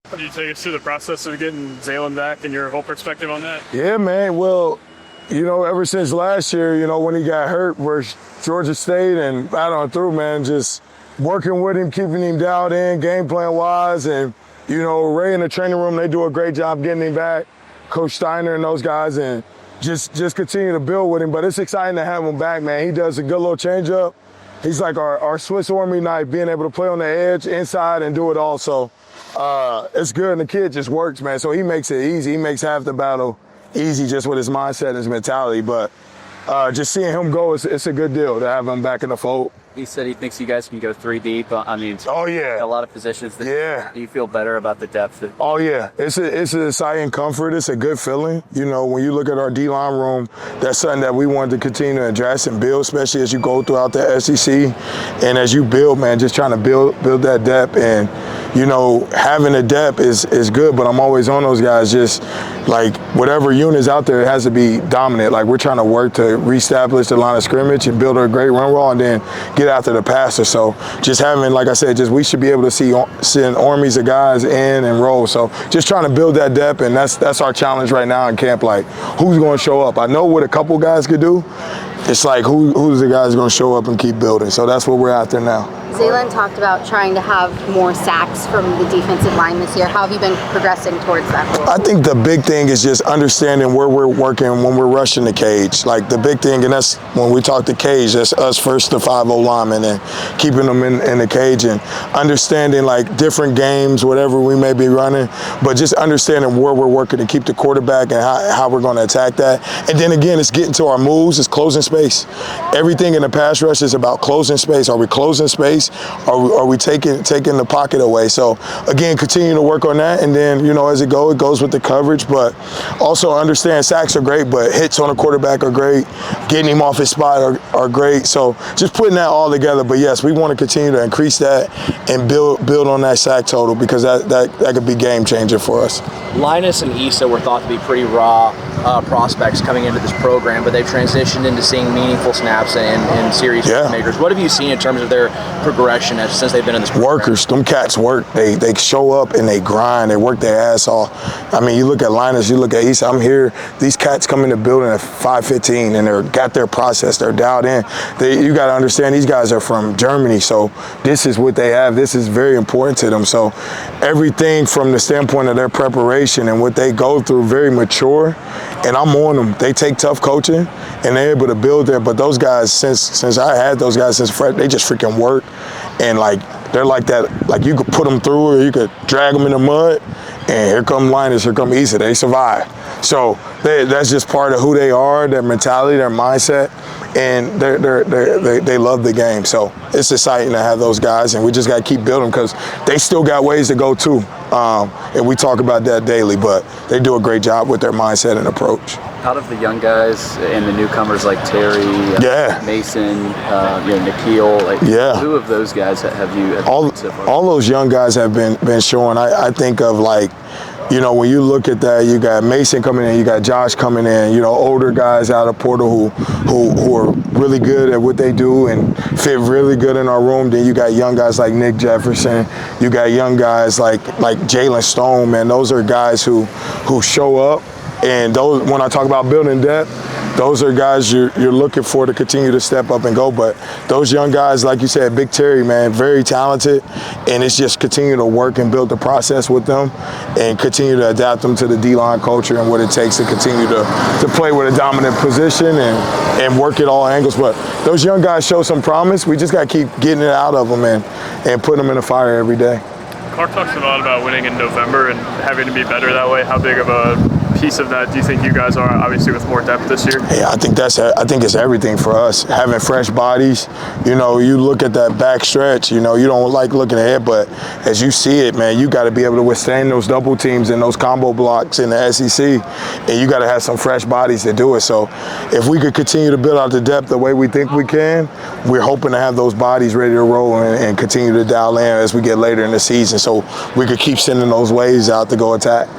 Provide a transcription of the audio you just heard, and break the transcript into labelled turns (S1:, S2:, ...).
S1: Can you take us through the process of getting Zaylen back and your whole perspective on that?
S2: Yeah, man. Well, ever since last year, when he got hurt versus Georgia State and battling through, man, just working with him, keeping him dialed in, game plan wise, and Ray in the training room, they do a great job getting him back. Coach Steiner and those guys, and just continue to build with him. But it's exciting to have him back, man. He does a good little changeup. He's like our Swiss Army knife, being able to play on the edge, inside, and do it all. So it's good, and the kid just works, man. So he makes it easy. He makes half the battle easy just with his mindset and his mentality. But just seeing him go, it's a good deal to have him back in the fold.
S3: He said he thinks you guys can go 3 deep. A lot of positions.
S2: Yeah.
S3: Do you feel better about the depth?
S2: Oh, yeah. It's an exciting comfort. It's a good feeling. When you look at our D-line room, that's something that we wanted to continue to address and build, especially as you go throughout the SEC. And as you build, man, just trying to build that depth. And, having a depth is good, but I'm always on those guys. Just like whatever unit is out there, it has to be dominant. Like we're trying to work to reestablish the line of scrimmage and build a great run roll and then get after the passer. So just having, like I said, we should be able to send armies of guys in and roll. So just trying to build that depth, and that's our challenge right now in camp. Like, who's going to show up? I know what a couple guys could do. It's like, who's the guys going to show up and keep building? So that's what we're after now.
S4: Zaylen talked about trying to have more sacks from the defensive line this year. How have you been progressing towards that goal?
S2: I think the big thing is just understanding where we're working when we're rushing the cage. Like the big thing, and that's when we talk the cage, that's us first, the 5-0 linemen, and keeping them in the cage and understanding like different games, whatever we may be running, but just understanding where we're working to keep the quarterback and how we're going to attack that. And then again, it's getting to our moves, it's closing space. Everything in the pass rush is about closing space. Are we closing space? Are we taking the pocket away? So again, continue to work on that, and then as it goes with the coverage. But also understand sacks are great, but hits on a quarterback are great. Getting him off his spot are great. So just putting that all together. But yes, we want to continue to increase that and build on that sack total, because that could be game changer for us.
S5: Linus and Issa were thought to be pretty raw prospects coming into this program, but they've transitioned into seeing meaningful snaps and serious makers. What have you seen in terms of their progression since they've been in this program?
S2: Workers, them cats work. They show up and they grind. They work their ass off. I mean, you look at Linus, you look at Issa. I'm here. These cats come in the building at 5:15 and they're got their process. They're dialed in. You got to understand, these guys are from Germany, so this is what they have. This is very important to them. So everything from the standpoint of their preparation and what they go through, very mature. And I'm on them. They take tough coaching and they're able to build there. But those guys, since I had those guys since fresh, they just freaking work. And like they're like that. Like you could put them through, or you could drag them in the mud. And here come Linus, here come Issa. They survive. So that's just part of who they are, their mentality, their mindset, and they love the game. So it's exciting to have those guys, and we just got to keep building because they still got ways to go too. And we talk about that daily, but they do a great job with their mindset and approach.
S3: Out of the young guys and the newcomers like Terry, Mason, Nikhil, who of those guys have you seen so far?
S2: All those young guys have been showing. I think of like, when you look at that, you got Mason coming in, you got Josh coming in, older guys out of Portal who are really good at what they do and fit really good in our room. Then you got young guys like Nick Jefferson. You got young guys like Jalen Stone, man. Those are guys who show up. And those, when I talk about building depth, those are guys you're looking for to continue to step up and go. But those young guys, like you said, Big Terry, man, very talented. And it's just continue to work and build the process with them and continue to adapt them to the D-line culture and what it takes to continue to play with a dominant position and work at all angles. But those young guys show some promise. We just got to keep getting it out of them and putting them in the fire every day.
S1: Clark talks a lot about winning in November and having to be better that way. How big of a piece of that do you think you guys are, obviously with more depth this year?
S2: Yeah, I think it's everything for us. Having fresh bodies, you look at that back stretch, you don't like looking ahead, but as you see it, man, you got to be able to withstand those double teams and those combo blocks in the SEC, and you got to have some fresh bodies to do it. So if we could continue to build out the depth the way we think we can, we're hoping to have those bodies ready to roll and continue to dial in as we get later in the season so we could keep sending those waves out to go attack.